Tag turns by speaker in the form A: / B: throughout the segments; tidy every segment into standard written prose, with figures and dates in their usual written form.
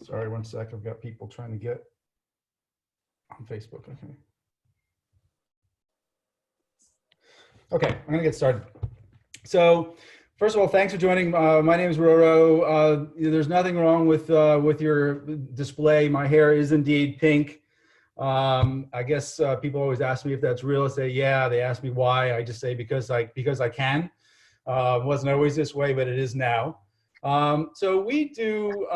A: Sorry, one sec. I've got people trying to get on Facebook. Okay. Okay, I'm gonna get started. So, first of all, thanks for joining. My name is Roro. There's nothing wrong with your display. My hair is indeed pink. I guess people always ask me if that's real. I say, yeah. They ask me why. I just say because I can. It wasn't always this way, but it is now. So we do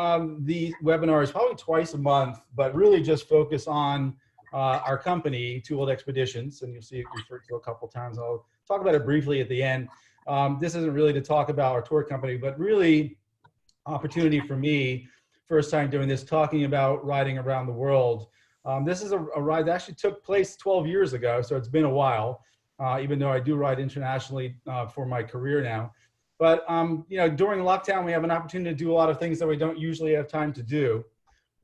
A: the webinars probably twice a month, but really just focus on our company, Two World Expeditions, and you'll see it referred to a couple times. I'll talk about it briefly at the end. This isn't really to talk about our tour company, but really opportunity for me, first time doing this, talking about riding around the world. This is a ride that actually took place 12 years ago, so it's been a while, even though I do ride internationally for my career now. But you know, during lockdown, we have an opportunity to do a lot of things that we don't usually have time to do.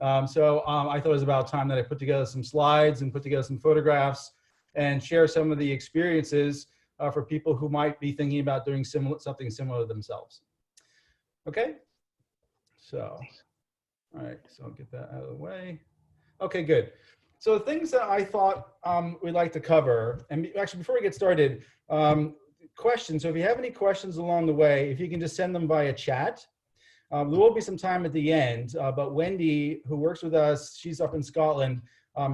A: So I thought it was about time that I put together some slides and put together some photographs and share some of the experiences for people who might be thinking about doing something similar themselves. Okay, so, all right, so I'll get that out of the way. Okay, good. So things that I thought we'd like to cover, and actually before we get started, questions. So if you have any questions along the way, if you can just send them via chat. There will be some time at the end, but Wendy, who works with us, she's up in Scotland.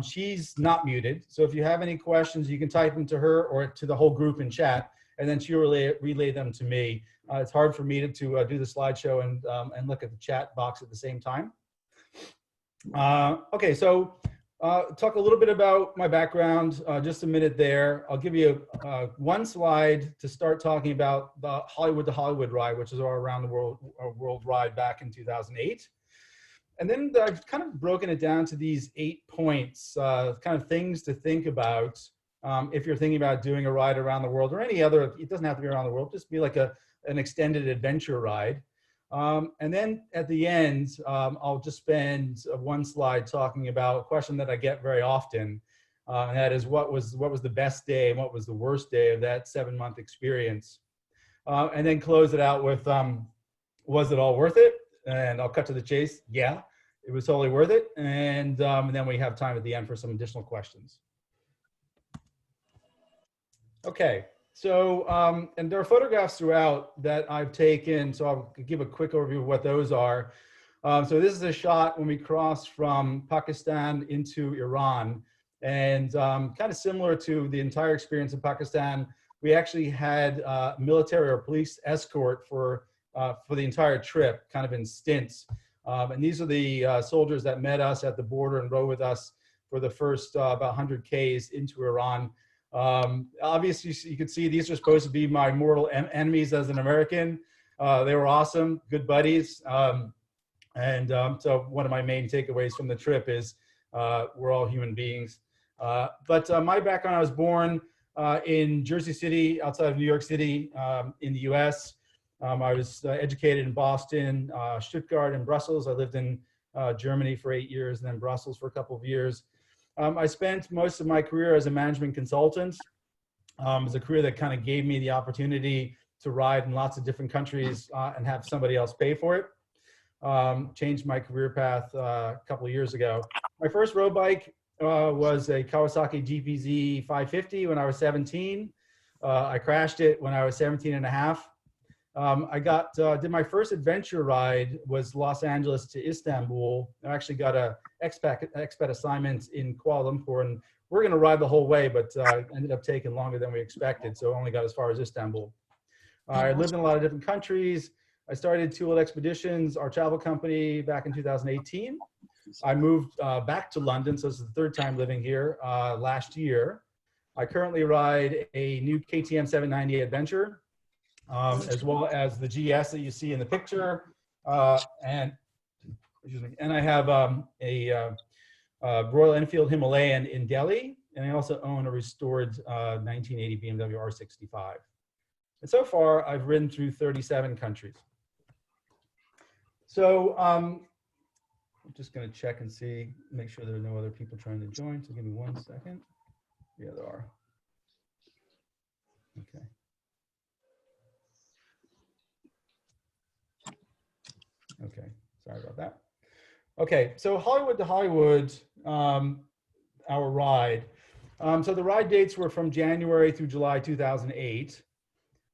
A: She's not muted. So if you have any questions, you can type them to her or to the whole group in chat, and then she'll relay them to me. It's hard for me to do the slideshow and look at the chat box at the same time. Okay, so talk a little bit about my background, just a minute there. I'll give you one slide to start talking about the Hollywood to Hollywood ride, which is our around the world ride back in 2008. And then I've kind of broken it down to these 8 points, kind of things to think about if you're thinking about doing a ride around the world or any other, it doesn't have to be around the world, just be like an extended adventure ride. And then at the end, I'll just spend one slide talking about a question that I get very often, and that is what was the best day and what was the worst day of that 7-month experience, and then close it out with was it all worth it? And I'll cut to the chase. Yeah, it was totally worth it. And then we have time at the end for some additional questions. Okay. So, and there are photographs throughout that I've taken, so I'll give a quick overview of what those are. So this is a shot when we crossed from Pakistan into Iran, and kind of similar to the entire experience in Pakistan, we actually had military or police escort for the entire trip, kind of in stints. And these are the soldiers that met us at the border and rode with us for the first about 100 Ks into Iran. Obviously, you can see these are supposed to be my mortal enemies as an American. They were awesome, good buddies. So one of my main takeaways from the trip is we're all human beings. But my background, I was born in Jersey City, outside of New York City, in the US. I was educated in Boston, Stuttgart, and Brussels. I lived in Germany for 8 years, and then Brussels for a couple of years. I spent most of my career as a management consultant. It was a career that kind of gave me the opportunity to ride in lots of different countries and have somebody else pay for it. Changed my career path a couple of years ago. My first road bike was a Kawasaki GPZ 550 when I was 17. I crashed it when I was 17 and a half. Did my first adventure ride was Los Angeles to Istanbul. I actually got a expat assignment in Kuala Lumpur, and we're going to ride the whole way, but ended up taking longer than we expected, so only got as far as Istanbul. I lived in a lot of different countries. I started Two World Expeditions, our travel company, back in 2018. I moved back to London, so this is the third time living here, last year. I currently ride a new KTM 790 Adventure, as well as the GS that you see in the picture, and I have a Royal Enfield Himalayan in Delhi, and I also own a restored 1980 BMW R65. And so far, I've ridden through 37 countries. So I'm just going to check and see, make sure there are no other people trying to join. So give me 1 second. Yeah, there are. Okay. Okay, sorry about that. Okay, so Hollywood to Hollywood, our ride. So the ride dates were from January through July 2008.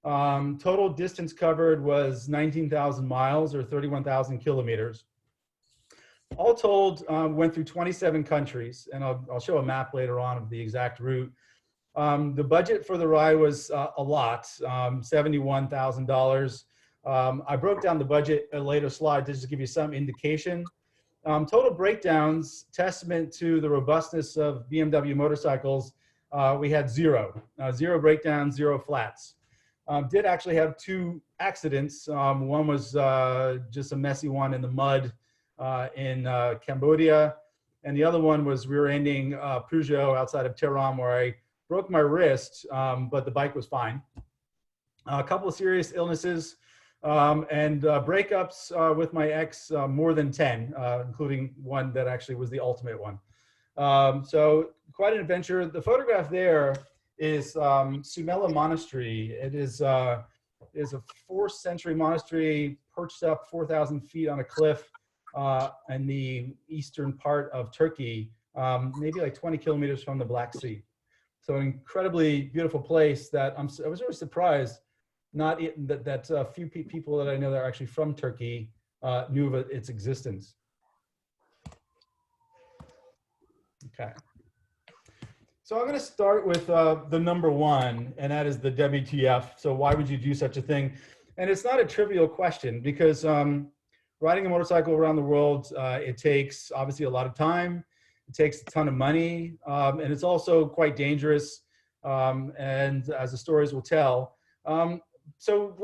A: Total distance covered was 19,000 miles or 31,000 kilometers. All told, went through 27 countries, and I'll show a map later on of the exact route. The budget for the ride was a lot, $71,000. I broke down the budget in a later slide to just give you some indication. Total breakdowns, testament to the robustness of BMW motorcycles, we had zero. Zero breakdowns, zero flats. Did actually have two accidents. One was just a messy one in the mud in Cambodia, and the other one was rear-ending Peugeot outside of Tehran, where I broke my wrist, but the bike was fine. A couple of serious illnesses and breakups with my ex, more than 10, including one that actually was the ultimate one. So quite an adventure. The photograph there is Sumela Monastery. It is a 4th century monastery perched up 4,000 feet on a cliff in the eastern part of Turkey, maybe like 20 kilometers from the Black Sea. So an incredibly beautiful place that I was really surprised that few people that I know that are actually from Turkey knew of its existence. Okay. So I'm going to start with the number one, and that is the WTF. So why would you do such a thing? And it's not a trivial question because riding a motorcycle around the world, it takes obviously a lot of time. It takes a ton of money, and it's also quite dangerous. And as the stories will tell, so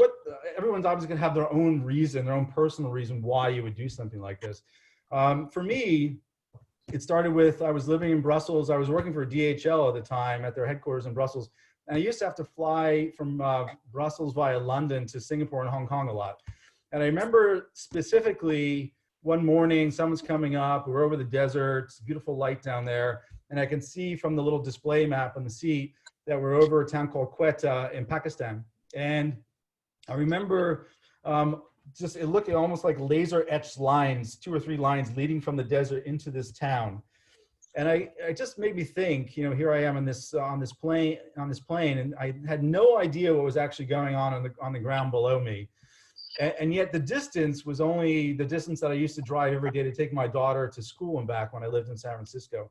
A: everyone's obviously going to have their own reason, their own personal reason why you would do something like this. For me, it started with, I was living in Brussels. I was working for DHL at the time at their headquarters in Brussels. And I used to have to fly from Brussels via London to Singapore and Hong Kong a lot. And I remember specifically one morning, someone's coming up, we're over the desert, it's beautiful light down there. And I can see from the little display map on the seat that we're over a town called Quetta in Pakistan. And I remember it looked almost like laser etched lines, 2 or 3 lines leading from the desert into this town. And it just made me think, here I am on this plane, and I had no idea what was actually going on the ground below me. And yet the distance was only the distance that I used to drive every day to take my daughter to school and back when I lived in San Francisco.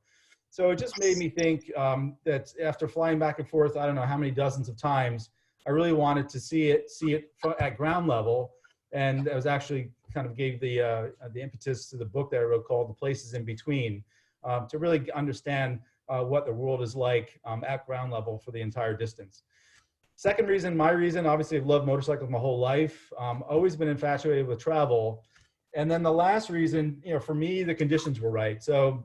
A: So it just made me think that after flying back and forth, I don't know how many dozens of times, I really wanted to see it at ground level. And I was actually kind of gave the impetus to the book that I wrote called The Places in Between, to really understand what the world is like at ground level for the entire distance. Second reason, my reason, obviously I've loved motorcycles my whole life, always been infatuated with travel. And then the last reason, for me, the conditions were right. So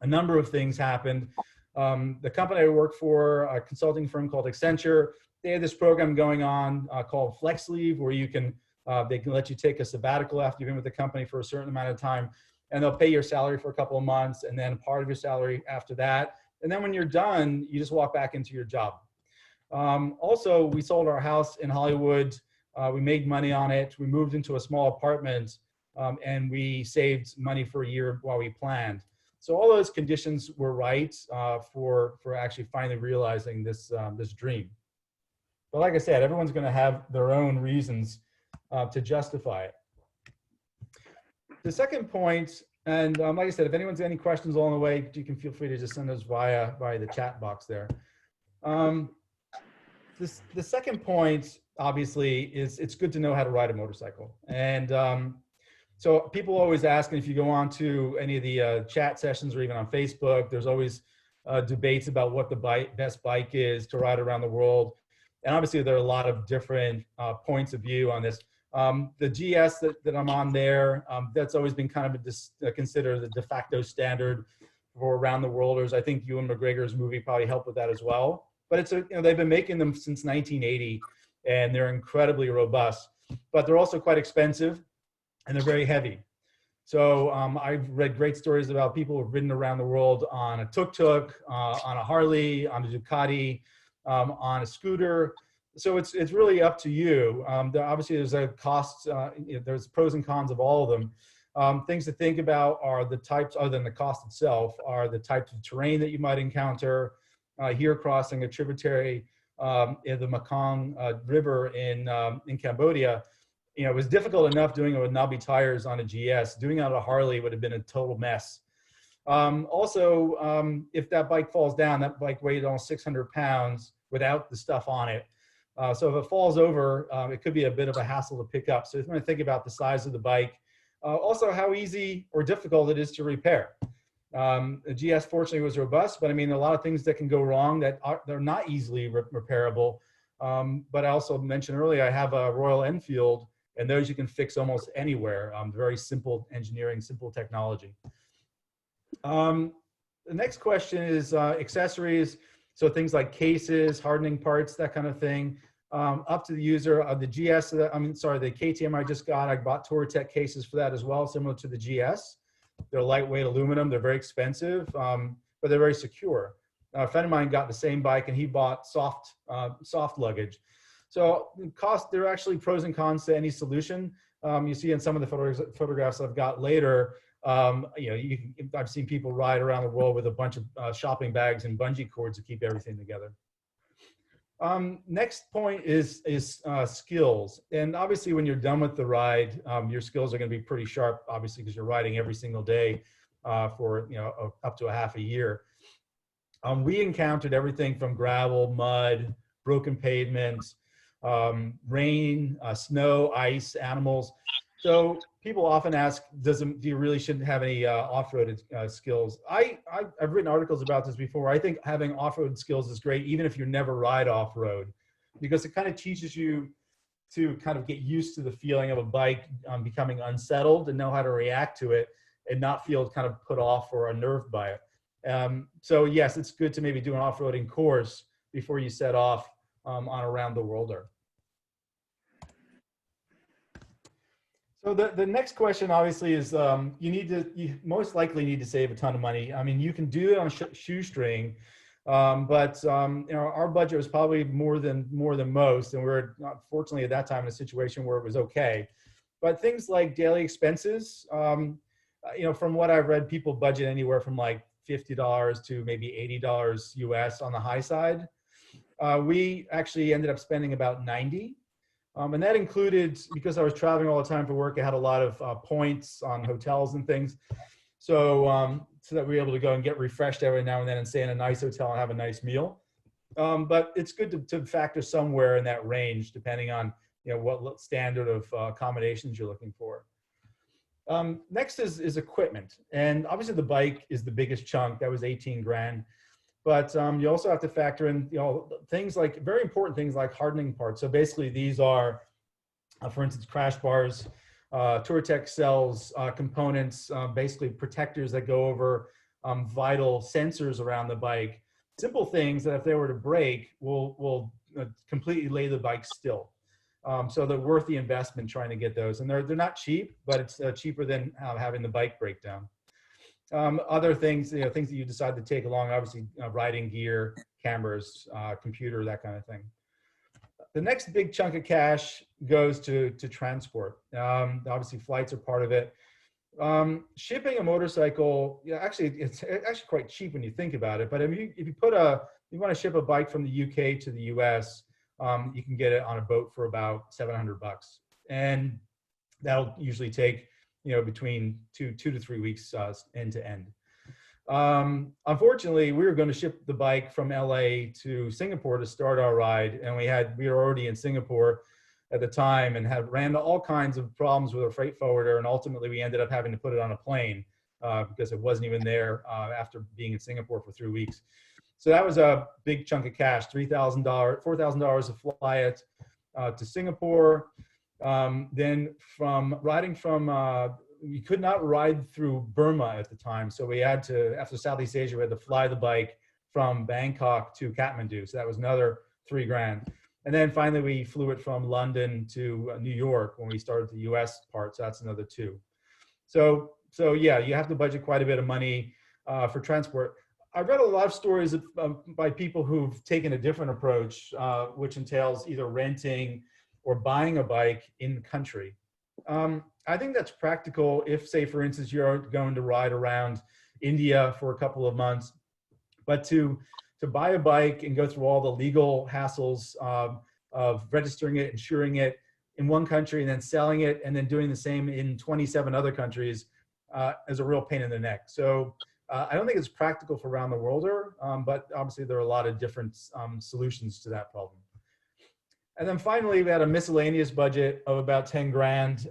A: a number of things happened. The company I work for, a consulting firm called Accenture, they had this program going on called Flex Leave, where they can let you take a sabbatical after you've been with the company for a certain amount of time, and they'll pay your salary for a couple of months and then part of your salary after that. And then when you're done, you just walk back into your job. Also, we sold our house in Hollywood. We made money on it. We moved into a small apartment, and we saved money for a year while we planned. So all those conditions were right for actually finally realizing this dream. But like I said, everyone's going to have their own reasons to justify it. The second point, and like I said, if anyone's got any questions along the way, you can feel free to just send those via the chat box there. The second point, obviously, is it's good to know how to ride a motorcycle. And so people always ask, and if you go on to any of the chat sessions or even on Facebook, there's always debates about what the best bike is to ride around the world. And obviously, there are a lot of different points of view on this. The GS that I'm on there, that's always been kind of considered the de facto standard for around the worlders. I think Ewan McGregor's movie probably helped with that as well. But it's they've been making them since 1980, and they're incredibly robust. But they're also quite expensive, and they're very heavy. So I've read great stories about people who've ridden around the world on a tuk-tuk, on a Harley, on a Ducati, on a scooter. So it's really up to you. Obviously, there's a cost. There's pros and cons of all of them. Things to think about are the types, other than the cost itself, are the types of terrain that you might encounter. Here crossing a tributary in the Mekong River in Cambodia, it was difficult enough doing it with knobby tires on a GS. Doing it on a Harley would have been a total mess. If that bike falls down, that bike weighed almost 600 pounds without the stuff on it. So if it falls over, it could be a bit of a hassle to pick up. So you want to think about the size of the bike. Also, how easy or difficult it is to repair. The GS fortunately was robust, but I mean, a lot of things that can go wrong that they're not easily repairable. But I also mentioned earlier, I have a Royal Enfield, and those you can fix almost anywhere. Very simple engineering, simple technology. The next question is accessories. So things like cases, hardening parts, that kind of thing. Up to the user. The GS, the KTM I just got, I bought Touratech cases for that as well, similar to the GS. They're lightweight aluminum. They're very expensive, but they're very secure. A friend of mine got the same bike, and he bought soft luggage. So cost, there are actually pros and cons to any solution. You see in some of the photographs I've got later, I've seen people ride around the world with a bunch of shopping bags and bungee cords to keep everything together. Next point is skills. And obviously when you're done with the ride, your skills are going to be pretty sharp, obviously, because you're riding every single day for up to a half a year. We encountered everything from gravel, mud, broken pavements, rain, snow, ice, animals. So people often ask, do you really shouldn't have any off-road skills? I've written articles about this before. I think having off-road skills is great, even if you never ride off-road, because it kind of teaches you to kind of get used to the feeling of a bike becoming unsettled and know how to react to it and not feel kind of put off or unnerved by it. So yes, it's good to maybe do an off-roading course before you set off on a round-the-worlder. So the next question obviously is you most likely need to save a ton of money. I mean, you can do it on a shoestring, but our budget was probably more than most, and we're fortunately at that time in a situation where it was okay. But things like daily expenses, from what I've read, people budget anywhere from like $50 to maybe $80 US on the high side. We actually ended up spending about $90. And that included, because I was traveling all the time for work, I had a lot of points on hotels and things. So, so that we were able to go and get refreshed every now and then and stay in a nice hotel and have a nice meal. But it's good to factor somewhere in that range, depending on what standard of accommodations you're looking for. Next is equipment. And obviously the bike is the biggest chunk. That was 18 grand. But you also have to factor in, things like, very important things like hardening parts. So basically these are, for instance, crash bars. Touratech sells components, basically protectors that go over vital sensors around the bike. Simple things that if they were to break will completely lay the bike still. So they're worth the investment trying to get those. And they're not cheap, but it's cheaper than having the bike break down. Other things, things that you decide to take along, obviously riding gear, cameras, computer, that kind of thing. The next big chunk of cash goes to transport. Obviously flights are part of it. Shipping a motorcycle, actually, it's actually quite cheap when you think about it. But if you want to ship a bike from the UK to the US, you can get it on a boat for about $700. And that'll usually take between two to 3 weeks end to end. Unfortunately, we were going to ship the bike from LA to Singapore to start our ride, and we were already in Singapore at the time and ran into all kinds of problems with our freight forwarder, and ultimately we ended up having to put it on a plane because it wasn't even there after being in Singapore for 3 weeks. So that was a big chunk of cash, $4,000 to fly it to Singapore. Then we could not ride through Burma at the time. So we had to, after Southeast Asia, we had to fly the bike from Bangkok to Kathmandu. So that was another $3 grand. And then finally we flew it from London to New York when we started the US part. So that's another $2 grand. So yeah, you have to budget quite a bit of money for transport. I've read a lot of stories by people who've taken a different approach, which entails either renting or buying a bike in country. I think that's practical if, say, for instance, you're going to ride around India for a couple of months, but to buy a bike and go through all the legal hassles of registering it, insuring it in one country, and then selling it, and then doing the same in 27 other countries is a real pain in the neck. So I don't think it's practical for around the worlder, but obviously there are a lot of different solutions to that problem. And then finally, we had a miscellaneous budget of about 10 grand.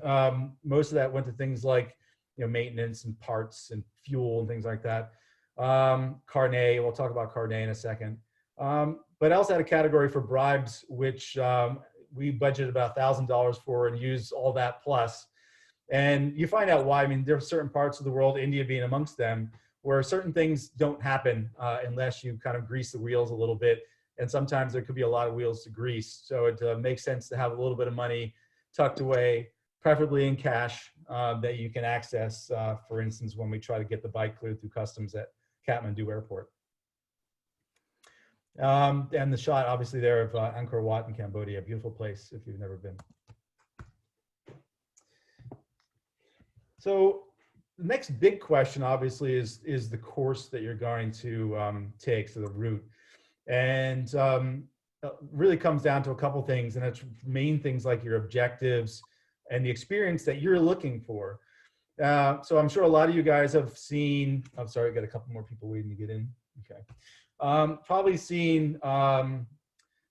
A: Most of that went to things like, maintenance and parts and fuel and things like that. Carnet, we'll talk about Carnet in a second. But I also had a category for bribes, which we budgeted about $1,000 for and used all that plus. And you find out why. I mean, there are certain parts of the world, India being amongst them, where certain things don't happen unless you kind of grease the wheels a little bit. And sometimes there could be a lot of wheels to grease. So it makes sense to have a little bit of money tucked away, preferably in cash, that you can access, for instance, when we try to get the bike cleared through customs at Kathmandu Airport. And the shot, obviously, there of Angkor Wat in Cambodia, a beautiful place if you've never been. So the next big question, obviously, is the course that you're going to take, so the route. And really comes down to a couple things, and it's main things like your objectives and the experience that you're looking for. So I'm sure a lot of you guys have seen, I'm sorry, I got a couple more people waiting to get in. Okay. Probably seen Ewan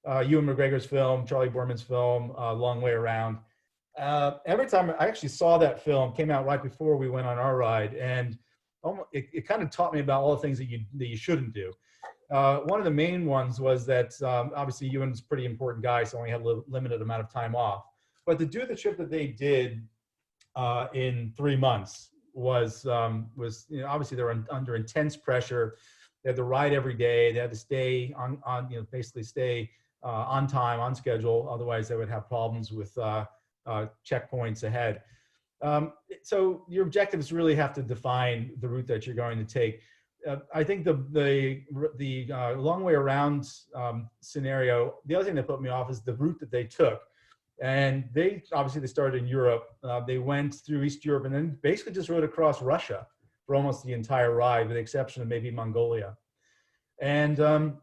A: McGregor's film, Charlie Boorman's film, Long Way Around. Every time I actually saw that film, came out right before we went on our ride, and it kind of taught me about all the things that you shouldn't do. One of the main ones was that obviously Ewan's a pretty important guy, so only had a limited amount of time off. But to do the trip that they did in 3 months was obviously they were under intense pressure. They had to ride every day. They had to stay on basically stay on time, on schedule. Otherwise, they would have problems with checkpoints ahead. So your objectives really have to define the route that you're going to take. I think the long way around scenario, the other thing that put me off is the route that they took. And they started in Europe. They went through East Europe and then basically just rode across Russia for almost the entire ride, with the exception of maybe Mongolia. And a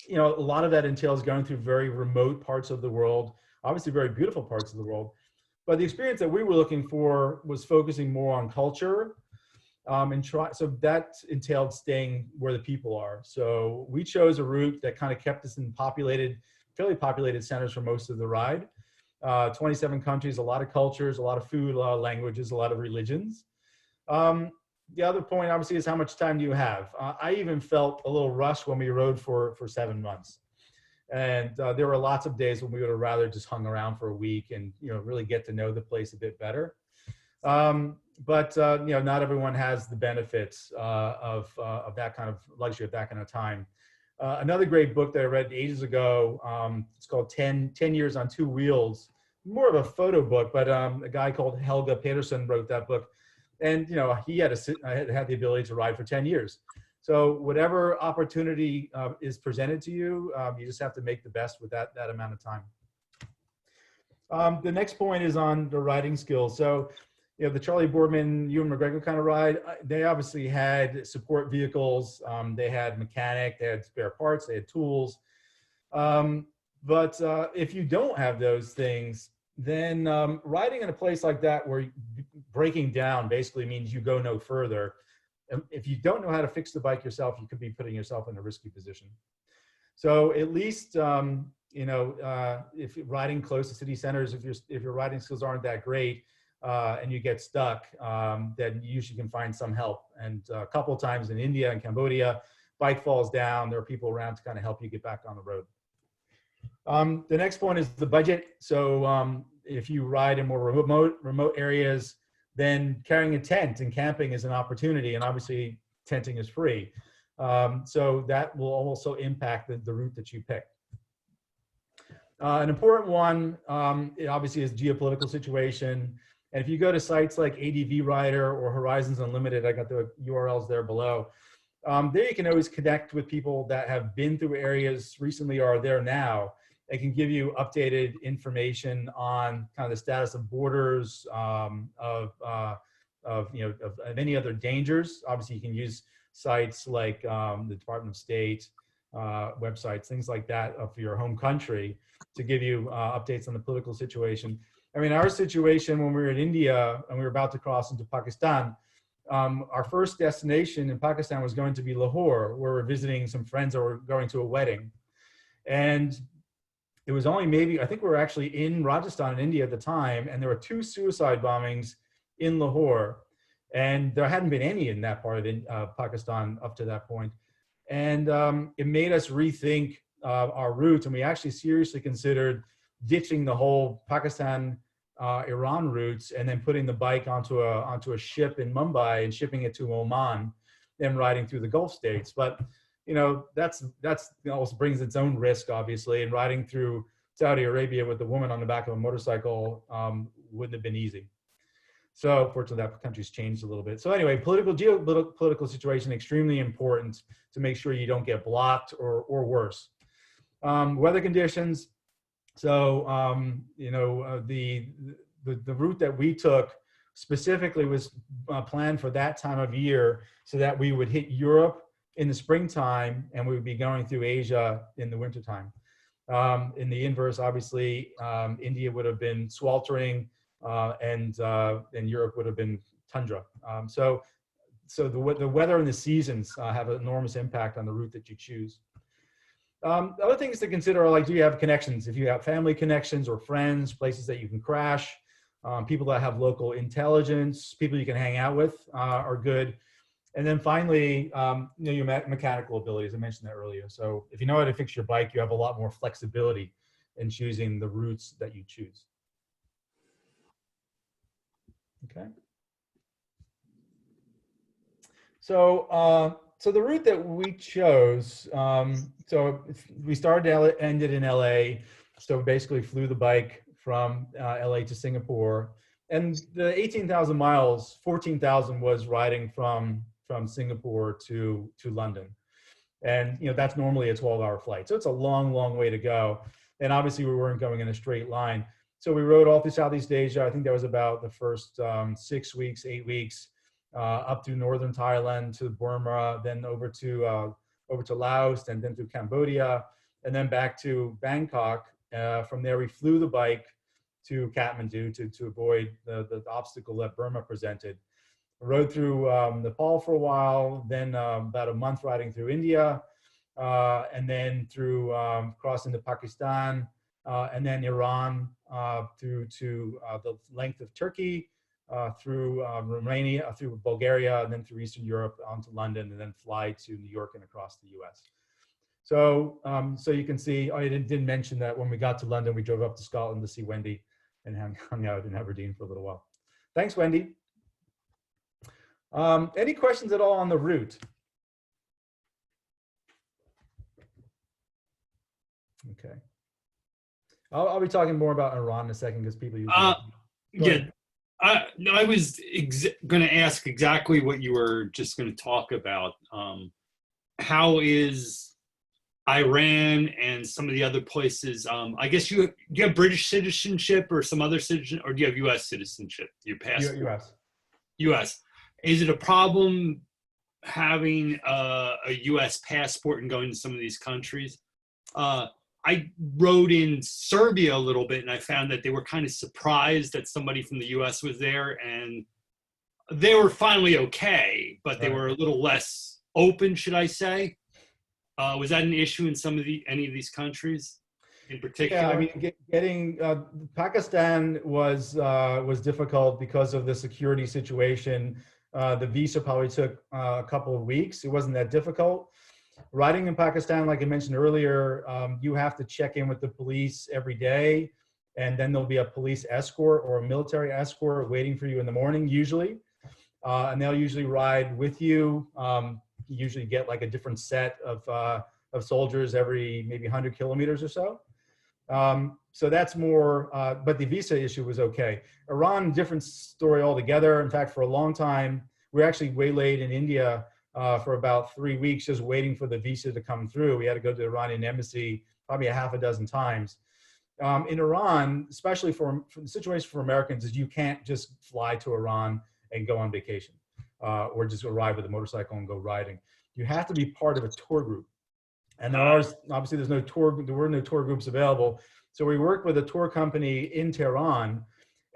A: lot of that entails going through very remote parts of the world, obviously very beautiful parts of the world. But the experience that we were looking for was focusing more on culture. So that entailed staying where the people are. So we chose a route that kind of kept us in fairly populated centers for most of the ride. 27 countries, a lot of cultures, a lot of food, a lot of languages, a lot of religions. The other point, obviously, is how much time do you have? I even felt a little rushed when we rode for 7 months. And there were lots of days when we would have rather just hung around for a week and really get to know the place a bit better. But not everyone has the benefits of that kind of luxury, of that kind of time. Another great book that I read ages ago, it's called 10 Years on Two Wheels, more of a photo book, but a guy called Helge Pedersen wrote that book. And he had the ability to ride for 10 years. So whatever opportunity is presented to you, you just have to make the best with that amount of time. The next point is on the riding skills. So the Charlie Boorman, Ewan McGregor kind of ride, they obviously had support vehicles. They had mechanic, they had spare parts, they had tools. But if you don't have those things, then riding in a place like that where breaking down basically means you go no further. If you don't know how to fix the bike yourself, you could be putting yourself in a risky position. So at least, if you're riding close to city centers, if your riding skills aren't that great, and you get stuck, then you usually can find some help. And a couple of times in India and Cambodia, bike falls down, there are people around to kind of help you get back on the road. The next point is the budget. So if you ride in more remote areas, then carrying a tent and camping is an opportunity, and obviously tenting is free. So that will also impact the route that you pick. An important one, obviously, is geopolitical situation. And if you go to sites like ADV Rider or Horizons Unlimited, I got the URLs there below. There you can always connect with people that have been through areas recently or are there now It can give you updated information on kind of the status of borders, of any other dangers. Obviously, you can use sites like the Department of State websites, things like that for your home country to give you updates on the political situation. I mean, our situation when we were in India and we were about to cross into Pakistan, our first destination in Pakistan was going to be Lahore, where we're visiting some friends that were going to a wedding. And it was only maybe, I think we were actually in Rajasthan in India at the time, and there were 2 suicide bombings in Lahore. And there hadn't been any in that part of Pakistan up to that point. And it made us rethink our route. And we actually seriously considered ditching the whole Pakistan Iran routes and then putting the bike onto a ship in Mumbai and shipping it to Oman and riding through the Gulf states. But that's also brings its own risk, obviously, and riding through Saudi Arabia with a woman on the back of a motorcycle wouldn't have been easy. So fortunately, that country's changed a little bit. So anyway, geopolitical situation, extremely important to make sure you don't get blocked or worse. Weather conditions. So, the route that we took specifically was planned for that time of year so that we would hit Europe in the springtime and we would be going through Asia in the wintertime. In the inverse, obviously, India would have been sweltering and Europe would have been tundra. So the weather and the seasons have an enormous impact on the route that you choose. The other things to consider are, like, do you have connections? If you have family connections or friends, places that you can crash, people that have local intelligence, people you can hang out with are good. And then finally, your mechanical abilities. I mentioned that earlier. So if you know how to fix your bike, you have a lot more flexibility in choosing the routes that you choose. Okay. So the route that we chose, so we started, ended in LA. So we basically flew the bike from LA to Singapore. And the 18,000 miles, 14,000 was riding from Singapore to London. And that's normally a 12-hour flight. So it's a long, long way to go. And obviously we weren't going in a straight line. So we rode all through Southeast Asia. I think that was about the first 6 weeks, 8 weeks. Up through northern Thailand to Burma, then over to Laos, and then through Cambodia, and then back to Bangkok. From there, we flew the bike to Kathmandu to avoid the obstacle that Burma presented. Rode through Nepal for a while, then about a month riding through India, and then through crossing to Pakistan, and then Iran through to the length of Turkey. Through Romania, through Bulgaria, and then through Eastern Europe onto London, and then fly to New York and across the U.S. So, so you can see, I didn't mention that when we got to London, we drove up to Scotland to see Wendy and hung out in Aberdeen for a little while. Thanks, Wendy. Any questions at all on the route? Okay. I'll be talking more about Iran in a second because people usually.
B: Yeah. No, I was going to ask exactly what you were just going to talk about. How is Iran and some of the other places? I guess do you have British citizenship or some other citizen, or do you have U.S. citizenship? Your passport.
A: U.S.
B: U.S. Is it a problem having a U.S. passport and going to some of these countries? I rode in Serbia a little bit, and I found that they were kind of surprised that somebody from the U.S. was there, and they were finally okay, but they were a little less open, should I say? Was that an issue in any of these countries in particular?
A: Yeah, I mean, getting Pakistan was difficult because of the security situation. The visa probably took a couple of weeks. It wasn't that difficult. Riding in Pakistan, like I mentioned earlier, you have to check in with the police every day, and then there'll be a police escort or a military escort waiting for you in the morning, usually. And they'll usually ride with you. You usually get like a different set of soldiers every maybe 100 kilometers or so. So that's more, but the visa issue was okay. Iran, different story altogether. In fact, for a long time, we were actually waylaid in India for about 3 weeks, just waiting for the visa to come through. We had to go to the Iranian embassy probably a half a dozen times. In Iran, especially for the situation for Americans, is you can't just fly to Iran and go on vacation, or just arrive with a motorcycle and go riding. You have to be part of a tour group. And there are, obviously there were no tour groups available. So we worked with a tour company in Tehran,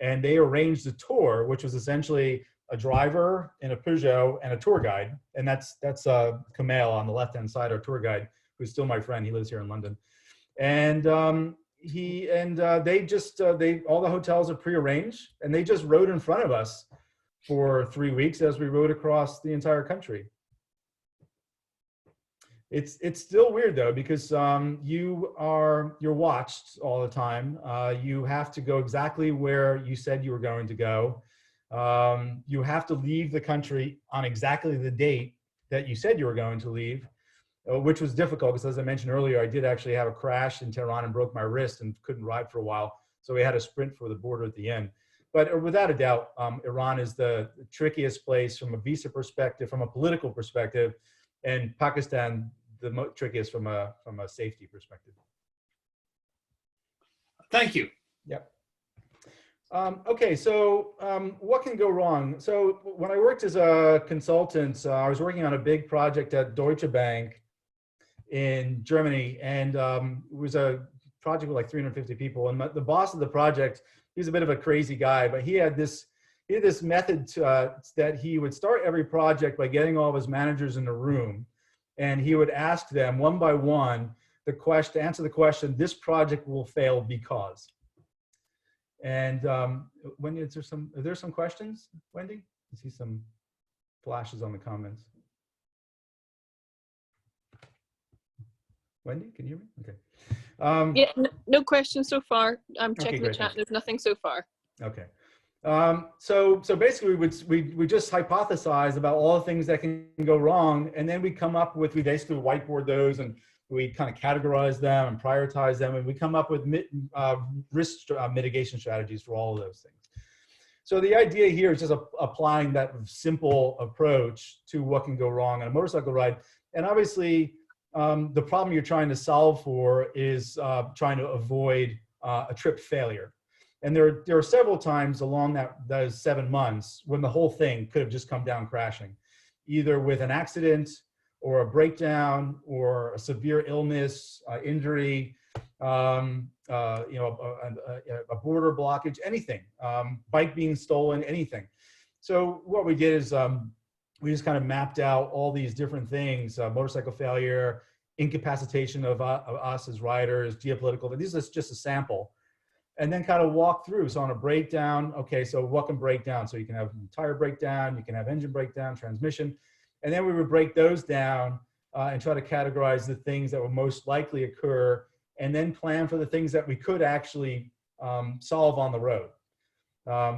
A: and they arranged a tour, which was essentially a driver in a Peugeot and a tour guide. And that's Kamal on the left-hand side, our tour guide, who's still my friend. He lives here in London. And all the hotels are prearranged, and they just rode in front of us for 3 weeks as we rode across the entire country. It's still weird though, because you're watched all the time. You have to go exactly where you said you were going to go. You have to leave the country on exactly the date that you said you were going to leave, which was difficult because, as I mentioned earlier, I did actually have a crash in Tehran and broke my wrist and couldn't ride for a while. So we had to sprint for the border at the end. But without a doubt, Iran is the trickiest place from a visa perspective, from a political perspective, and Pakistan the trickiest from a safety perspective.
B: Thank you.
A: Yep. Okay, so what can go wrong? So when I worked as a consultant, I was working on a big project at Deutsche Bank in Germany, and it was a project with like 350 people. And the boss of the project, he's a bit of a crazy guy, but he had this method that he would start every project by getting all of his managers in a room, and he would ask them one by one to answer the question, this project will fail because. And Wendy, are there some questions, Wendy? I see some flashes on the comments. Wendy, can you hear me? Okay.
C: Yeah, no questions so far. I'm checking the chat.
A: Thanks.
C: There's nothing so far.
A: Okay. So basically we just hypothesize about all the things that can go wrong, and then we basically whiteboard those, and we kind of categorize them and prioritize them, and we come up with risk mitigation strategies for all of those things. So the idea here is just applying that simple approach to what can go wrong on a motorcycle ride. And obviously, the problem you're trying to solve for is trying to avoid a trip failure. And there are several times along those 7 months when the whole thing could have just come down crashing, either with an accident or a breakdown or a severe illness, injury, a border blockage, anything, bike being stolen, anything. So what we did is we just kind of mapped out all these different things: motorcycle failure, incapacitation of us as riders, geopolitical. But this is just a sample. And then kind of walk through. So on a breakdown, okay, so what can break down? So you can have tire breakdown, you can have engine breakdown, transmission. And then we would break those down and try to categorize the things that would most likely occur, and then plan for the things that we could actually solve on the road.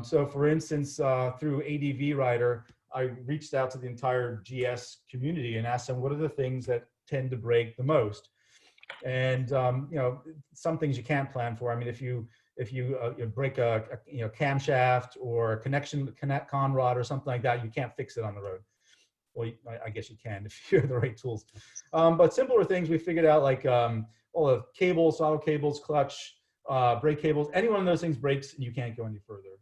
A: So for instance, through ADV Rider, I reached out to the entire GS community and asked them, what are the things that tend to break the most? And some things you can't plan for. I mean, if you break a camshaft or a connect con rod or something like that, you can't fix it on the road. Well, I guess you can if you have the right tools. But simpler things we figured out, like all the cables, throttle cables, clutch, brake cables. Any one of those things breaks and you can't go any further.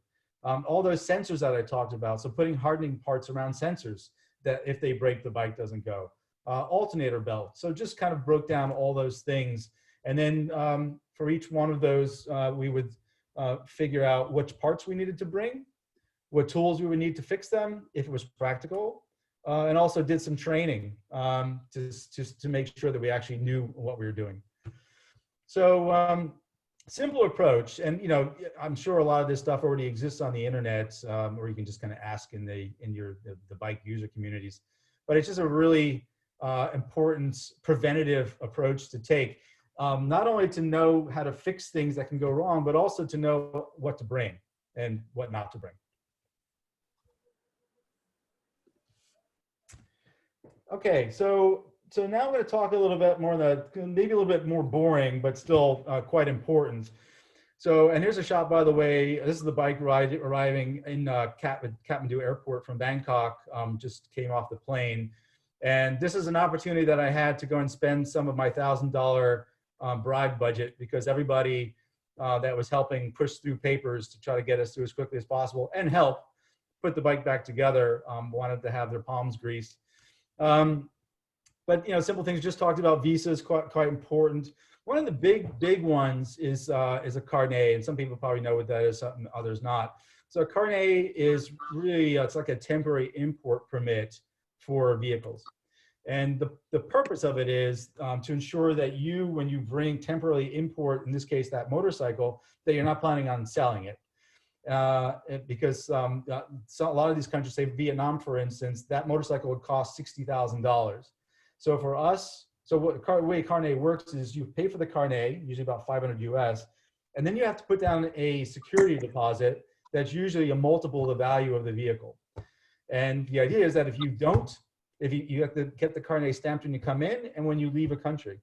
A: All those sensors that I talked about, so putting hardening parts around sensors that if they break, the bike doesn't go. Alternator belt. So just kind of broke down all those things. And then for each one of those, we would figure out which parts we needed to bring, what tools we would need to fix them, if it was practical, and also did some training just to make sure that we actually knew what we were doing. So simple approach. And, I'm sure a lot of this stuff already exists on the internet, or you can just kind of ask in the bike user communities. But it's just a really important preventative approach to take, not only to know how to fix things that can go wrong, but also to know what to bring and what not to bring. Okay, so now I'm going to talk a little bit more, maybe a little bit more boring, but still quite important. So, and here's a shot, by the way. This is the bike arriving in Kathmandu Airport from Bangkok. Just came off the plane. And this is an opportunity that I had to go and spend some of my $1,000 bribe budget because everybody that was helping push through papers to try to get us through as quickly as possible and help put the bike back together wanted to have their palms greased. But simple things. Just talked about visas, quite important. One of the big ones is a carnet, and some people probably know what that is, some others not. So a carnet is really it's like a temporary import permit for vehicles, and the purpose of it is to ensure that when you bring temporarily import, in this case that motorcycle, that you're not planning on selling it. Because so a lot of these countries, say Vietnam, for instance, that motorcycle would cost $60,000. So for us, what the way carnet works is you pay for the carnet, usually about 500 US, and then you have to put down a security deposit that's usually a multiple of the value of the vehicle. And the idea is that if you don't, you have to get the carnet stamped when you come in and when you leave a country.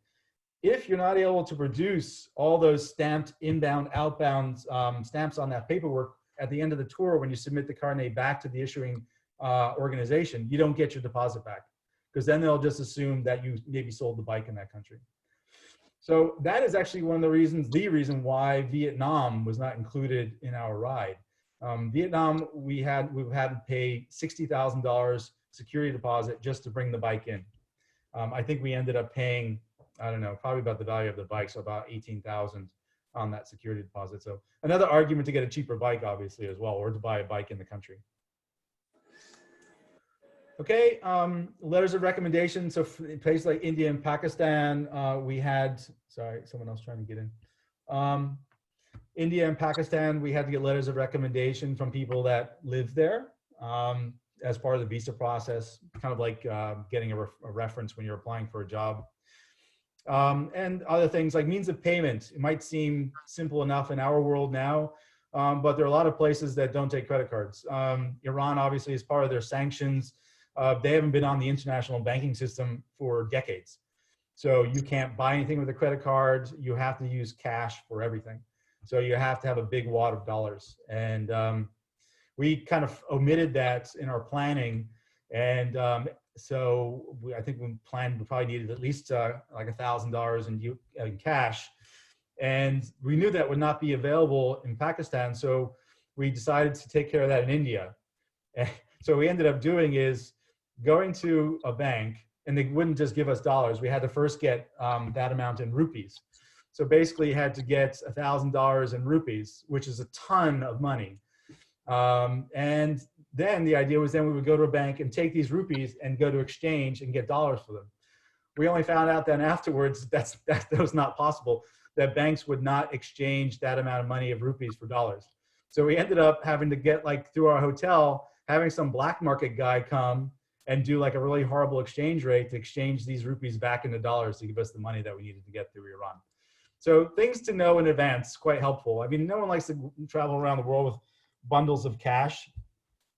A: If you're not able to produce all those stamped inbound, outbound stamps on that paperwork at the end of the tour, when you submit the carnet back to the issuing organization, you don't get your deposit back, because then they'll just assume that you maybe sold the bike in that country. So that is actually one of the reason why Vietnam was not included in our ride. Vietnam, we've had to pay $60,000 security deposit just to bring the bike in. I think we ended up paying, I don't know, probably about the value of the bike, so about 18,000 on that security deposit. So another argument to get a cheaper bike, obviously, as well, or to buy a bike in the country. Okay, letters of recommendation. So in places like India and Pakistan, we had, sorry, someone else trying to get in. India and Pakistan, we had to get letters of recommendation from people that live there as part of the visa process, kind of like getting a reference when you're applying for a job. And other things like means of payment. It might seem simple enough in our world now, but there are a lot of places that don't take credit cards. Iran, obviously, is part of their sanctions. They haven't been on the international banking system for decades. So you can't buy anything with a credit card. You have to use cash for everything. So you have to have a big wad of dollars. And we kind of omitted that in our planning. And I think we planned, we probably needed at least like $1,000 in cash. And we knew that would not be available in Pakistan. So we decided to take care of that in India. And so what we ended up doing is going to a bank, and they wouldn't just give us dollars. We had to first get that amount in rupees. So basically you had to get $1,000 in rupees, which is a ton of money. And then the idea was then we would go to a bank and take these rupees and go to exchange and get dollars for them. We only found out then afterwards that was not possible, that banks would not exchange that amount of money of rupees for dollars. So we ended up having to get, like, through our hotel, having some black market guy come and do like a really horrible exchange rate to exchange these rupees back into dollars to give us the money that we needed to get through Iran. So things to know in advance, quite helpful. I mean, no one likes to travel around the world with bundles of cash,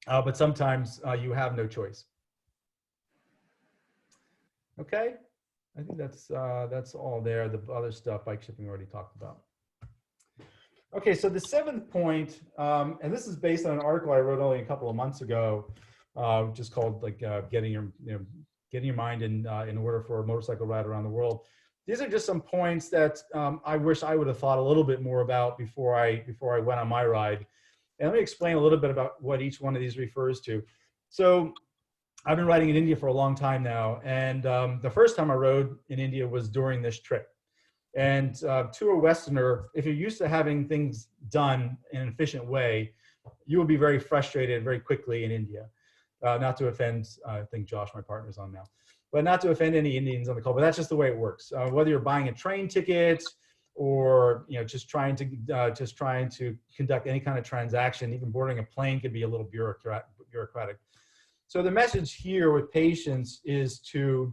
A: but sometimes you have no choice. Okay, I think that's all there. The other stuff, bike shipping, we already talked about. Okay, so the seventh point, and this is based on an article I wrote only a couple of months ago, just called like getting your mind in order for a motorcycle ride around the world. These are just some points that I wish I would have thought a little bit more about before I went on my ride. And let me explain a little bit about what each one of these refers to. So I've been riding in India for a long time now, and the first time I rode in India was during this trip. And to a Westerner, if you're used to having things done in an efficient way, you will be very frustrated very quickly in India. Not to offend, I think Josh, my partner, is on now, but not to offend any Indians on the call, but that's just the way it works. Whether you're buying a train ticket or just trying to conduct any kind of transaction, even boarding a plane could be a little bureaucratic. So the message here with patience is to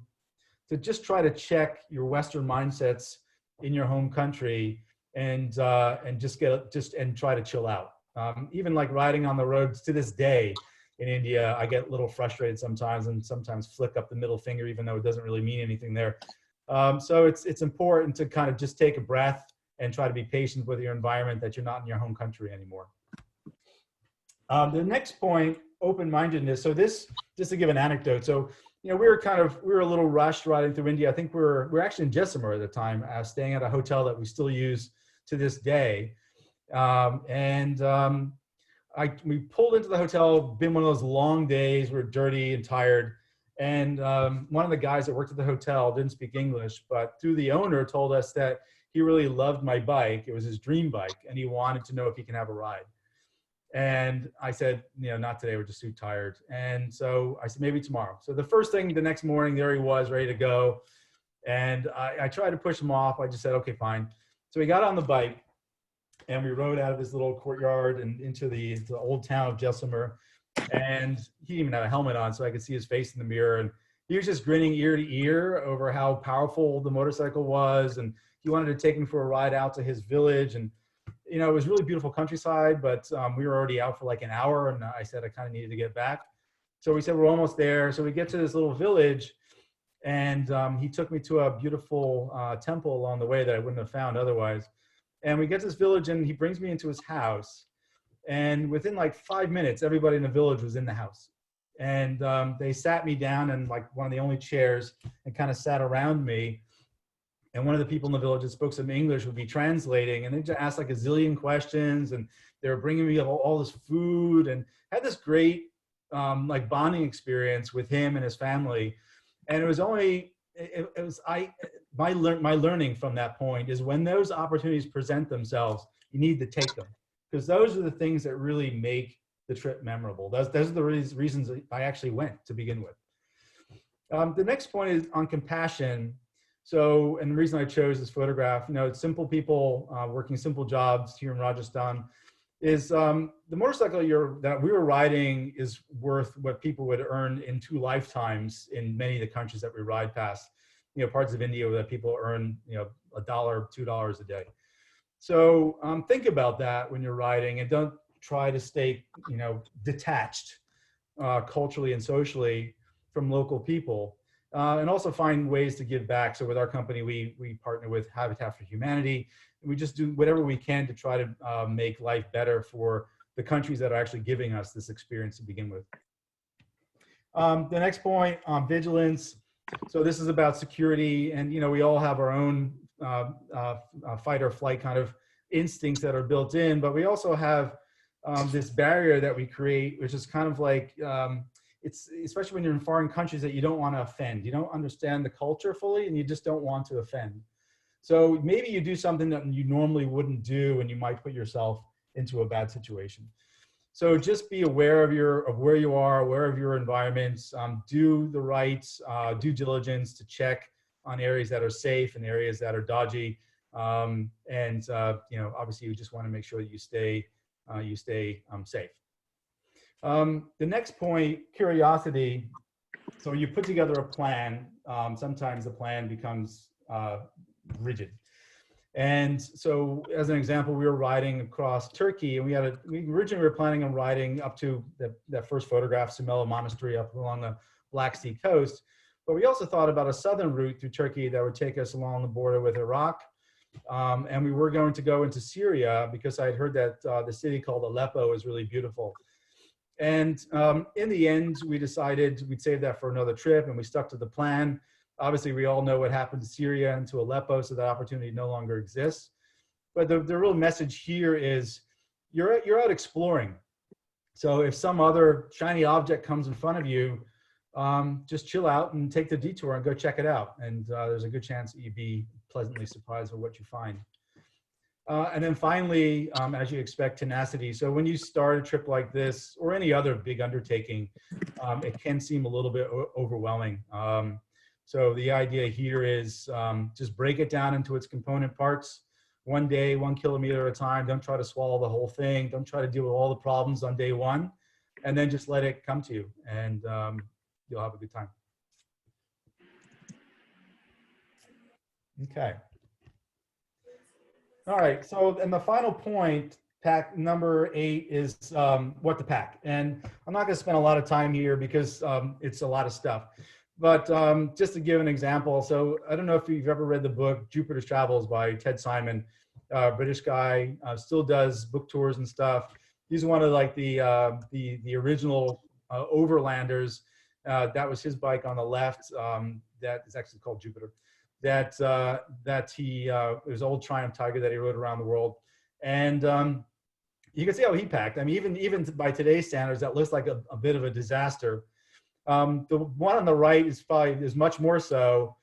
A: just try to check your Western mindsets in your home country and try to chill out. Even like riding on the roads to this day in India, I get a little frustrated sometimes and sometimes flick up the middle finger, even though it doesn't really mean anything there. So it's important to kind of just take a breath and try to be patient with your environment, that you're not in your home country anymore. The next point open-mindedness. So this, just to give an anecdote. So, we were a little rushed riding through India. I think we were actually in Jaisalmer at the time, staying at a hotel that we still use to this day. We pulled into the hotel, been one of those long days, we're dirty and tired. And one of the guys that worked at the hotel didn't speak English, but through the owner told us that he really loved my bike. It was his dream bike, and he wanted to know if he can have a ride. And I said, not today, we're just too tired. And so I said, maybe tomorrow. So the first thing, the next morning, there he was, ready to go. And I tried to push him off. I just said, okay, fine. So he got on the bike, and we rode out of his little courtyard and into the old town of Jaisalmer. And he didn't even have a helmet on, so I could see his face in the mirror. And he was just grinning ear to ear over how powerful the motorcycle was. And he wanted to take me for a ride out to his village. And it was really beautiful countryside, but we were already out for like an hour, and I said I kind of needed to get back. So we said we're almost there. So we get to this little village, and he took me to a beautiful temple along the way that I wouldn't have found otherwise. And we get to this village, and he brings me into his house. And within like 5 minutes, everybody in the village was in the house. And they sat me down in like one of the only chairs and kind of sat around me. And one of the people in the village that spoke some English would be translating, and they just asked like a zillion questions, and they were bringing me all this food, and had this great like bonding experience with him and his family. And it was only, my learning from that point is when those opportunities present themselves, you need to take them, because those are the things that really make the trip memorable. Those are the reasons that I actually went to begin with. The next point is on compassion. So, and the reason I chose this photograph, it's simple people working simple jobs here in Rajasthan, is the motorcycle that we were riding is worth what people would earn in 2 lifetimes in many of the countries that we ride past. Parts of India that people earn, $1, $2 a day. So think about that when you're riding, and don't try to stay, detached culturally and socially from local people. And also find ways to give back. So with our company, we partner with Habitat for Humanity. We just do whatever we can to try to make life better for the countries that are actually giving us this experience to begin with. The next point on vigilance. So this is about security, and we all have our own fight or flight kind of instincts that are built in, but we also have this barrier that we create, which is kind of like, it's especially when you're in foreign countries that you don't want to offend. You don't understand the culture fully, and you just don't want to offend. So maybe you do something that you normally wouldn't do, and you might put yourself into a bad situation. So just be aware of where you are, aware of your environments. Do the right due diligence to check on areas that are safe and areas that are dodgy. Obviously you just want to make sure that you stay safe. The next point, curiosity. So you put together a plan. Sometimes the plan becomes rigid. And so as an example, we were riding across Turkey, and we originally were planning on riding up to that first photograph, Sumela Monastery, up along the Black Sea coast. But we also thought about a southern route through Turkey that would take us along the border with Iraq. And we were going to go into Syria because I had heard that the city called Aleppo is really beautiful. And in the end, we decided we'd save that for another trip, and we stuck to the plan. Obviously, we all know what happened to Syria and to Aleppo, so that opportunity no longer exists. But the real message here is you're out exploring. So if some other shiny object comes in front of you, just chill out and take the detour and go check it out. And there's a good chance that you'd be pleasantly surprised with what you find. And then finally, as you expect, tenacity. So when you start a trip like this or any other big undertaking, it can seem a little bit overwhelming. So the idea here is just break it down into its component parts. 1 day, 1 kilometer at a time. Don't try to swallow the whole thing. Don't try to deal with all the problems on day one. And then just let it come to you, and you'll have a good time. Okay. All right, so and the final point, pack number 8, is what to pack. And I'm not gonna spend a lot of time here because it's a lot of stuff. But just to give an example, so I don't know if you've ever read the book Jupiter's Travels by Ted Simon, British guy, still does book tours and stuff. He's one of like the original overlanders. That was his bike on the left. That is actually called Jupiter. That he it was old Triumph Tiger that he rode around the world, and you can see how he packed. I mean, even by today's standards, that looks like a bit of a disaster. The one on the right is much more so.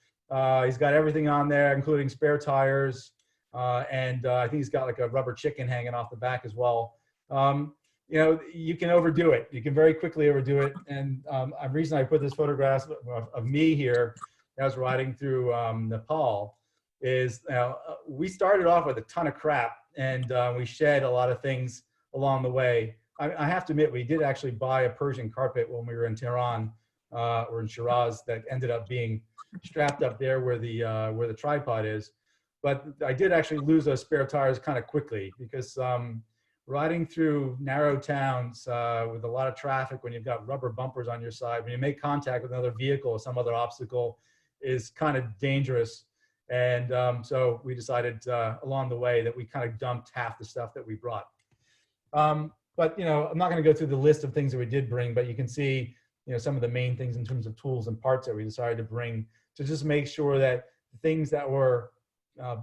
A: He's got everything on there, including spare tires, and I think he's got like a rubber chicken hanging off the back as well. You know, you can overdo it. You can very quickly overdo it. And the reason I put this photograph of me here as riding through Nepal is we started off with a ton of crap, and we shed a lot of things along the way. I have to admit, we did actually buy a Persian carpet when we were in Tehran or in Shiraz that ended up being strapped up there where the tripod is. But I did actually lose those spare tires kind of quickly because riding through narrow towns with a lot of traffic, when you've got rubber bumpers on your side, when you make contact with another vehicle or some other obstacle, is kind of dangerous. And so we decided along the way that we kind of dumped half the stuff that we brought. But, you know, I'm not going to go through the list of things that we did bring, but you can see, you know, some of the main things in terms of tools and parts that we decided to bring to just make sure that the things that were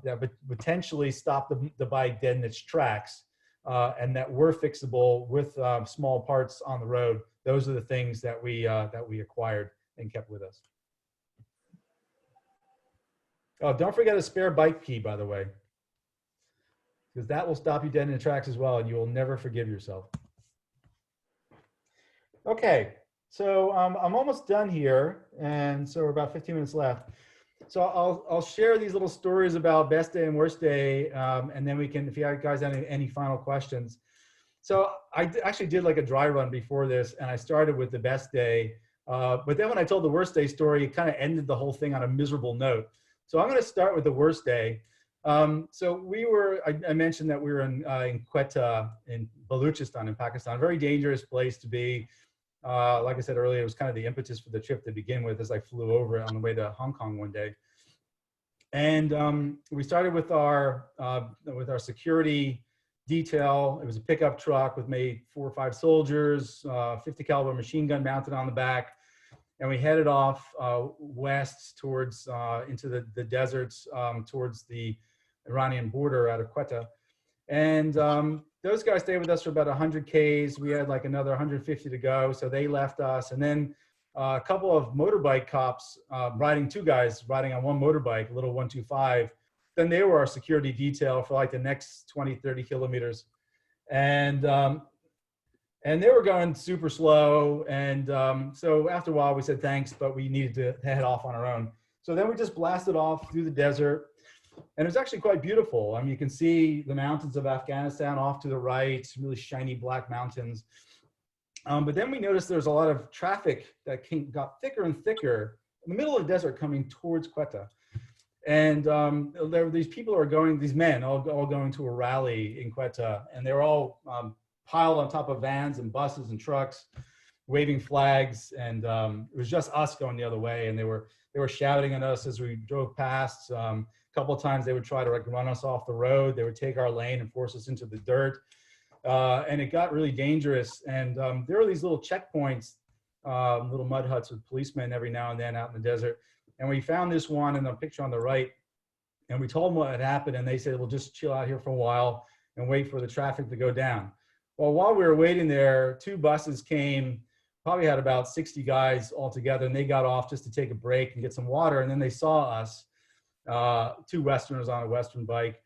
A: that would potentially stop the bike dead in its tracks and that were fixable with small parts on the road, those are the things that we acquired and kept with us. Oh, don't forget a spare bike key, by the way, because that will stop you dead in the tracks as well, and you will never forgive yourself. Okay, so I'm almost done here, and so we're about 15 minutes left. So I'll share these little stories about best day and worst day, and then we can, if you guys have any final questions. So I actually did like a dry run before this, and I started with the best day, but then when I told the worst day story, it kind of ended the whole thing on a miserable note. So I'm going to start with the worst day. So we were, I mentioned that we were in Quetta in Balochistan in Pakistan, a very dangerous place to be. Like I said earlier, it was kind of the impetus for the trip to begin with as I flew over it on the way to Hong Kong one day. And we started with our security detail. It was a pickup truck with maybe 4 or 5 soldiers, 50 caliber machine gun mounted on the back. And we headed off west towards into the deserts towards the Iranian border out of Quetta. And those guys stayed with us for about 100 Ks. We had like another 150 to go. So they left us. And then a couple of motorbike cops riding, 2 guys riding on one motorbike, a little 125. Then they were our security detail for like the next 20, 30 kilometers. And they were going super slow. And so after a while we said thanks, but we needed to head off on our own. So then we just blasted off through the desert. And it was actually quite beautiful. I mean, you can see the mountains of Afghanistan off to the right, really shiny black mountains. But then we noticed there's a lot of traffic that got thicker and thicker in the middle of the desert coming towards Quetta. And there were these people who are going, these men all going to a rally in Quetta, and they were all piled on top of vans and buses and trucks, waving flags. And it was just us going the other way. And they were shouting at us as we drove past. A couple of times they would try to like run us off the road. They would take our lane and force us into the dirt. And it got really dangerous. And there were these little checkpoints, little mud huts with policemen every now and then out in the desert. And we found this one in the picture on the right. And we told them what had happened. And they said, well, just chill out here for a while and wait for the traffic to go down. Well, while we were waiting there, 2 buses came, probably had about 60 guys all together. And they got off just to take a break and get some water. And then they saw us, 2 Westerners on a Western bike.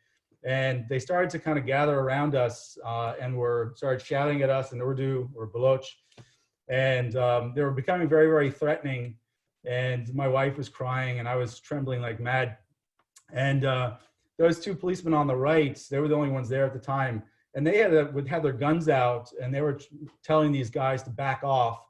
A: And they started to kind of gather around us and started shouting at us in Urdu or Baloch. And they were becoming very, very threatening. And my wife was crying and I was trembling like mad. And those 2 policemen on the right, they were the only ones there at the time. And they would have their guns out and they were telling these guys to back off.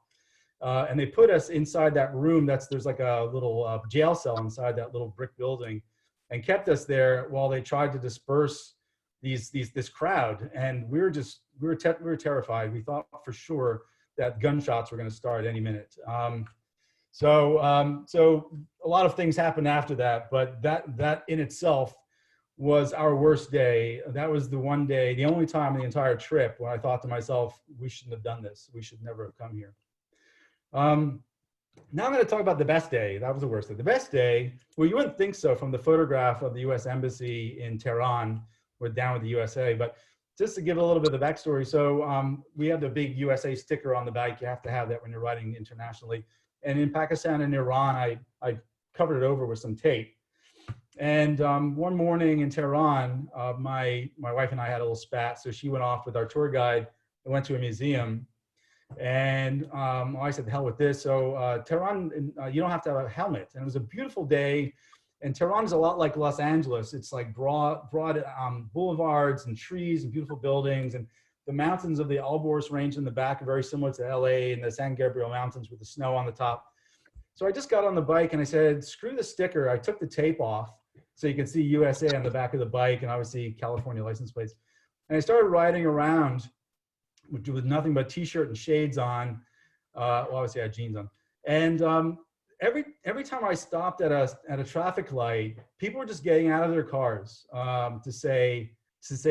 A: And they put us inside that room. There's like a little jail cell inside that little brick building, and kept us there while they tried to disperse this crowd. And we were terrified. We thought for sure that gunshots were going to start any minute. So a lot of things happened after that, but that in itself was our worst day. That was the one day, the only time in the entire trip when I thought to myself, we shouldn't have done this. We should never have come here. Now I'm going to talk about the best day. That was the worst day. The best day, well, you wouldn't think so from the photograph of the U.S. Embassy in Tehran. We're down with the USA, but just to give a little bit of the backstory. So we have the big USA sticker on the bike. You have to have that when you're riding internationally. And in Pakistan and Iran, I covered it over with some tape. And one morning in Tehran, my wife and I had a little spat. So she went off with our tour guide and went to a museum. And I said, the hell with this. So Tehran, you don't have to have a helmet. And it was a beautiful day. And Tehran is a lot like Los Angeles. It's like broad boulevards and trees and beautiful buildings. And the mountains of the Alborz Range in the back are very similar to LA, and the San Gabriel Mountains with the snow on the top. So I just got on the bike and I said, screw the sticker. I took the tape off so you can see USA on the back of the bike and obviously California license plates. And I started riding around with nothing but t-shirt and shades on. Well, obviously I had jeans on. And every time I stopped at a traffic light, people were just getting out of their cars to say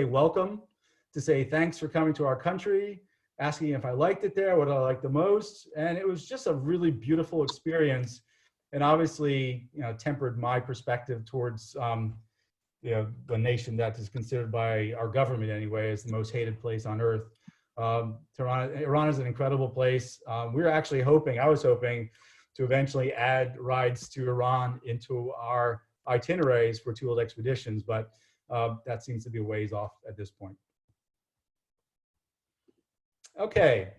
A: welcome, to say thanks for coming to our country, asking if I liked it there, what I liked the most. And it was just a really beautiful experience. And obviously, tempered my perspective towards, the nation that is considered by our government anyway as the most hated place on earth. Iran is an incredible place. I was hoping to eventually add rides to Iran into our itineraries for tooled expeditions, but that seems to be a ways off at this point. Okay,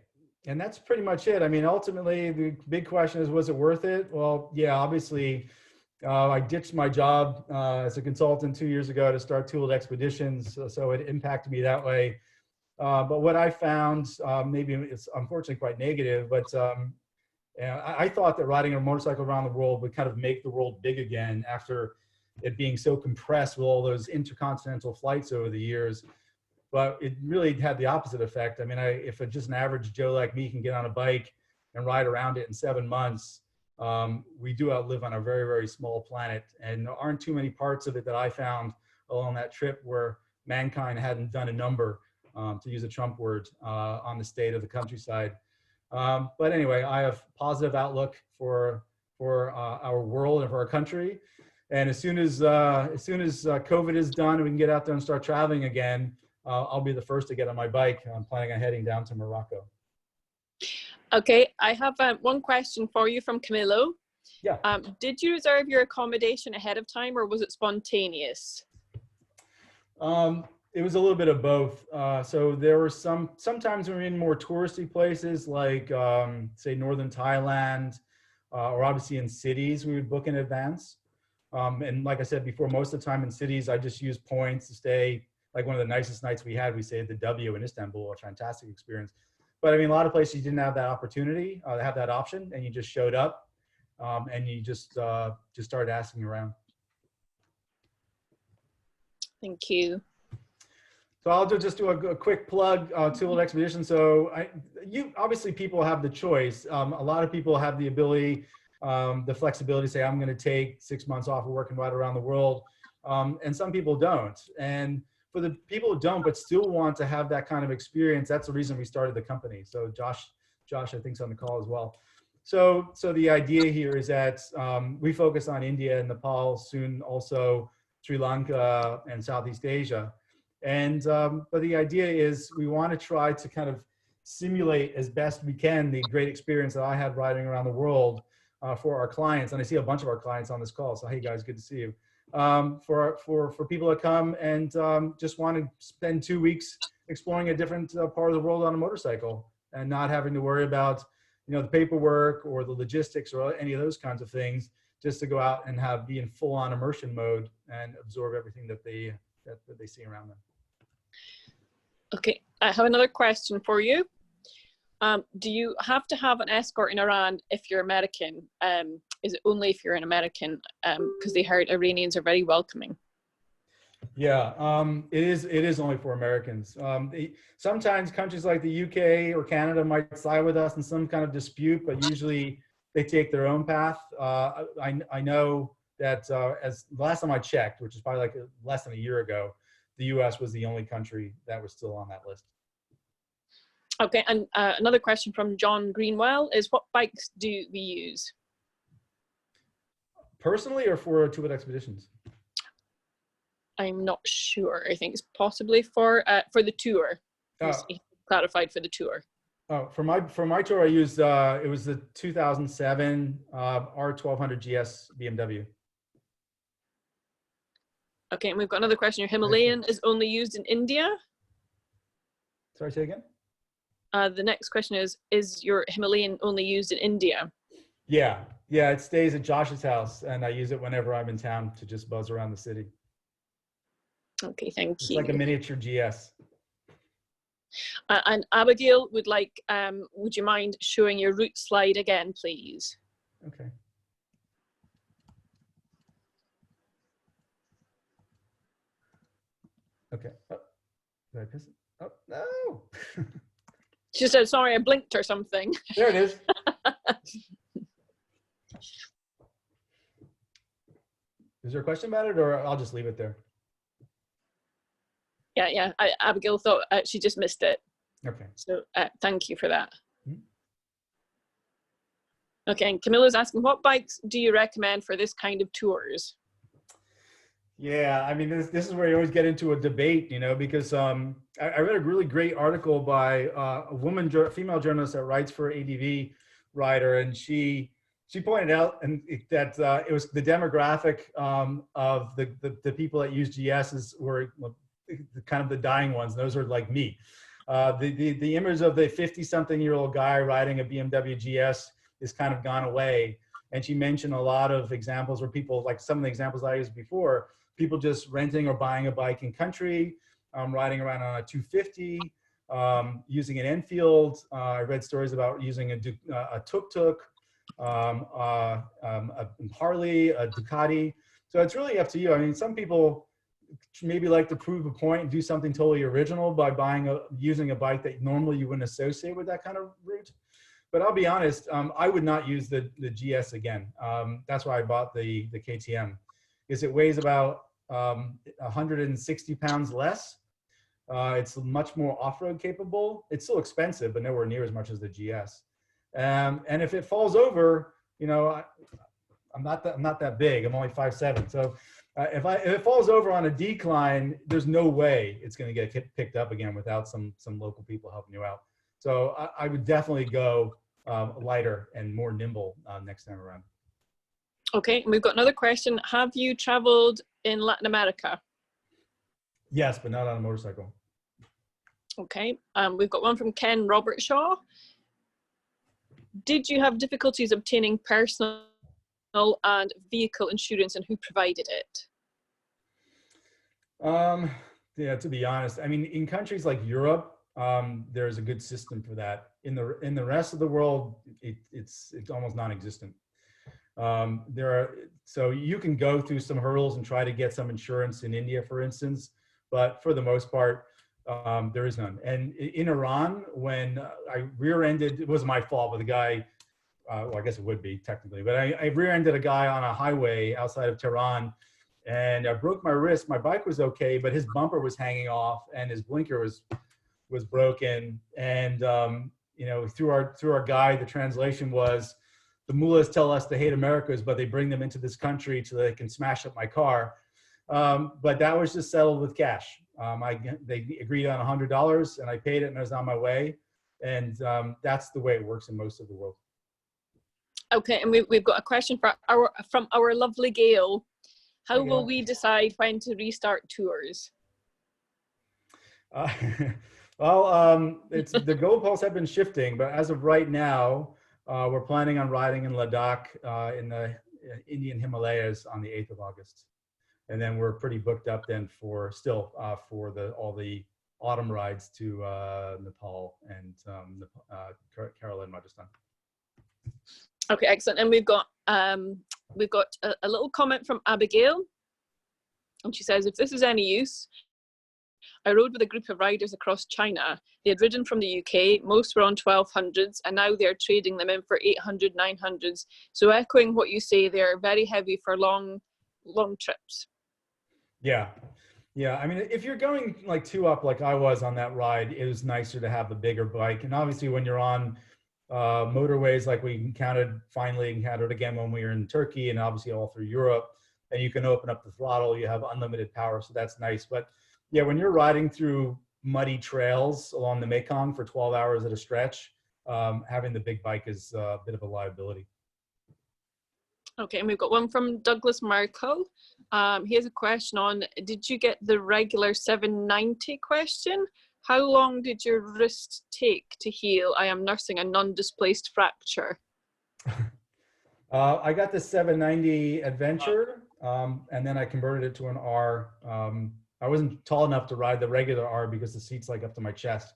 A: and that's pretty much it. I mean, ultimately, the big question is, was it worth it? Well, yeah, obviously, I ditched my job as a consultant 2 years ago to start tooled expeditions, so it impacted me that way. But what I found, maybe it's unfortunately quite negative, but I thought that riding a motorcycle around the world would kind of make the world big again after it being so compressed with all those intercontinental flights over the years. But it really had the opposite effect. I mean, if just an average Joe like me can get on a bike and ride around it in 7 months, we do outlive on a very, very small planet. And there aren't too many parts of it that I found along that trip where mankind hadn't done a number, to use a Trump word, on the state of the countryside. But anyway, I have positive outlook for our world and for our country. And as soon as COVID is done and we can get out there and start traveling again, I'll be the first to get on my bike. I'm planning on heading down to Morocco.
C: Okay, I have one question for you from Camilo.
A: Yeah.
C: Did you reserve your accommodation ahead of time or was it spontaneous?
A: It was a little bit of both. So there were sometimes we're in more touristy places like, say, northern Thailand, or obviously in cities, we would book in advance. And like I said before, most of the time in cities, I just use points to stay. Like one of the nicest nights we stayed at the W in Istanbul, a fantastic experience. But I mean, a lot of places you didn't have that opportunity, have that option, and you just showed up and you just started asking around.
C: Thank you.
A: So I'll just do a quick plug, tooled expedition. So obviously people have the choice. A lot of people have the ability, the flexibility to say, I'm going to take 6 months off of work and ride around the world. And some people don't. And for the people who don't, but still want to have that kind of experience, that's the reason we started the company. So Josh, I think, is on the call as well. So the idea here is that we focus on India and Nepal, soon also Sri Lanka and Southeast Asia. And but the idea is we want to try to kind of simulate as best we can the great experience that I had riding around the world for our clients. And I see a bunch of our clients on this call. So hey guys, good to see you. For people that come and just want to spend 2 weeks exploring a different part of the world on a motorcycle and not having to worry about the paperwork or the logistics or any of those kinds of things, just to go out and be in full-on immersion mode and absorb everything that they see around them.
C: Okay, I have another question for you. Do you have to have an escort in Iran if you're American? Is it only if you're an American? Because they heard Iranians are very welcoming.
A: Yeah, it is only for Americans. Sometimes countries like the UK or Canada might side with us in some kind of dispute, but usually they take their own path. I know that as the last time I checked, which is probably like less than a year ago, the US was the only country that was still on that list.
C: Okay, and another question from John Greenwell is, what bikes do we use?
A: Personally, or for two-wheel expeditions?
C: I'm not sure. I think it's possibly for the tour.
A: Oh.
C: He clarified for the tour.
A: Oh, for my tour, I used it was the 2007 R1200 GS BMW.
C: Okay, and we've got another question. Your Himalayan is only used in India?
A: Sorry, say again?
C: The next question is your Himalayan only used in India?
A: Yeah, it stays at Josh's house, and I use it whenever I'm in town to just buzz around the city.
C: Okay, thank you.
A: It's like a miniature GS.
C: And Abigail would like, would you mind showing your route slide again, please?
A: Okay. Okay. Oh, did I piss it? Oh, no.
C: She said, sorry, I blinked or something.
A: There it is. Is there a question about it, or I'll just leave it there?
C: Yeah. Abigail thought she just missed it.
A: Okay.
C: So thank you for that.
A: Mm-hmm.
C: Okay, and Camilla's asking, what bikes do you recommend for this kind of tours?
A: Yeah, I mean, this is where you always get into a debate, because I read a really great article by a female journalist that writes for ADV Rider, and she pointed out that it was the demographic of the people that use GSs were kind of the dying ones. Those are like me. The image of the 50-something-year-old guy riding a BMW GS is kind of gone away. And she mentioned a lot of examples where people, like some of the examples I used before, people just renting or buying a bike in country, riding around on a 250, using an Enfield. I read stories about using a tuk-tuk, a Harley, a Ducati. So it's really up to you. I mean, some people maybe like to prove a point and do something totally original by using a bike that normally you wouldn't associate with that kind of route. But I'll be honest, I would not use the GS again. That's why I bought the KTM, because it weighs about 160 pounds less. It's much more off-road capable. It's still expensive, but nowhere near as much as the GS. And if it falls over, I'm not that big. I'm only 5'7". So if it falls over on a decline, there's no way it's going to get picked up again without some local people helping you out. So I would definitely go lighter and more nimble next time around.
C: Okay, and we've got another question. Have you traveled in Latin America?
A: Yes, but not on a motorcycle.
C: Okay, we've got one from Ken Robert Shaw. Did you have difficulties obtaining personal and vehicle insurance, and who provided it?
A: Yeah, to be honest, I mean, in countries like Europe, there's a good system for that. In the rest of the world, it's almost non-existent. So you can go through some hurdles and try to get some insurance in India, for instance, but for the most part, there is none. And in Iran, when I rear-ended, it wasn't my fault, but the guy, well, I guess it would be technically, but I rear-ended a guy on a highway outside of Tehran, and I broke my wrist. My bike was okay, but his bumper was hanging off and his blinker was broken. And through our guide, the translation was, the mullahs tell us to hate Americans, but they bring them into this country so they can smash up my car. But that was just settled with cash. They agreed on $100, and I paid it, and I was on my way. And that's the way it works in most of the world. Okay,
C: and we've got a question from our lovely Gail. How will we decide when to restart tours?
A: Well, the goalposts have been shifting, but as of right now, we're planning on riding in Ladakh in the Indian Himalayas on the 8th of August. And then we're pretty booked up then for all the autumn rides to Nepal and Kerala and Rajasthan.
C: Okay, excellent. And we've got a little comment from Abigail, and she says, if this is any use, I rode with a group of riders across China. They had ridden from the UK, most were on 1200s, and now they're trading them in for 800, 900s. So echoing what you say, they're very heavy for long trips.
A: Yeah, Yeah, I mean, if you're going like 2 up like I was on that ride, it was nicer to have the bigger bike. And obviously when you're on motorways like we finally encountered again when we were in Turkey and obviously all through Europe, and you can open up the throttle, you have unlimited power, so that's nice. But yeah, when you're riding through muddy trails along the Mekong for 12 hours at a stretch, having the big bike is a bit of a liability.
C: Okay, and we've got one from Douglas Markle. He has a question on, did you get the regular 790 question? How long did your wrist take to heal? I am nursing a non-displaced fracture.
A: I got the 790 Adventure, and then I converted it to an R. I wasn't tall enough to ride the regular R because the seat's like up to my chest.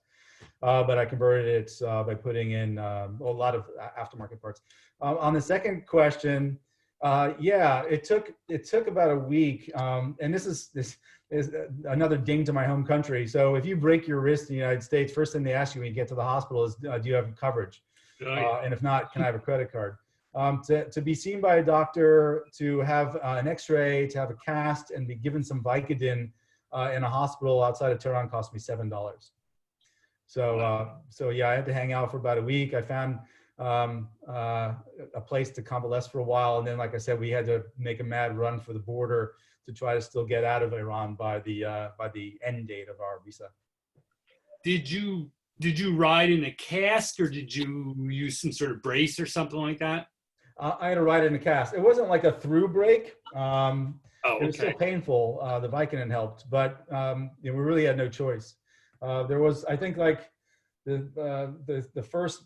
A: But I converted it by putting in a lot of aftermarket parts. On the second question, yeah, it took about a week, and this is another ding to my home country. So if you break your wrist in the United States, first thing they ask you when you get to the hospital is, do you have coverage? And if not, can I have a credit card? To be seen by a doctor, to have an X-ray, to have a cast, and be given some Vicodin in a hospital outside of Tehran cost me $7. So yeah, I had to hang out for about a week. I found a place to convalesce for a while, and then, like I said, we had to make a mad run for the border to try to still get out of Iran by the end date of our visa.
B: Did you ride in a cast, or did you use some sort of brace or something like that?
A: I had to ride in a cast. It wasn't like a through break.
B: Oh,
A: It was still painful. The Vicodin helped, but we really had no choice. There was, I think, like the first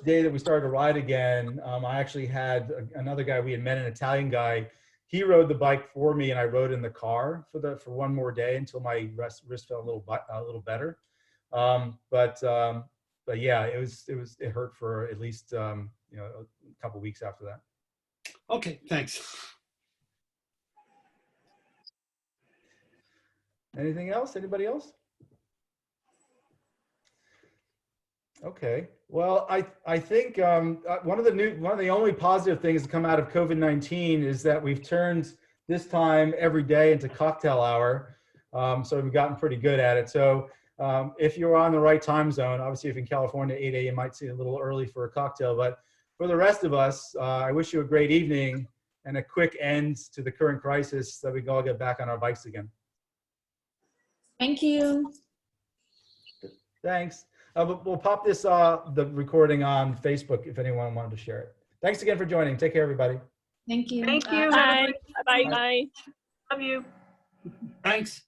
A: day that we started to ride again, I actually had another guy we had met, an Italian guy. He rode the bike for me, and I rode in the car for one more day until my wrist felt a little better. But yeah, it hurt for at least a couple weeks after that.
B: Okay, thanks.
A: Anything else? Anybody else? Okay. Well, I think one of the only positive things to come out of COVID-19 is that we've turned this time every day into cocktail hour. So we've gotten pretty good at it. So if you're on the right time zone, obviously if in California 8 a.m. might seem a little early for a cocktail, but for the rest of us, I wish you a great evening and a quick end to the current crisis so that we can all get back on our bikes again.
D: Thank you.
A: Thanks. We'll pop this the recording on Facebook if anyone wanted to share it. Thanks again for joining. Take care, everybody.
D: Thank you.
E: Thank you.
C: Bye. Bye. Bye.
E: Love you.
B: Thanks.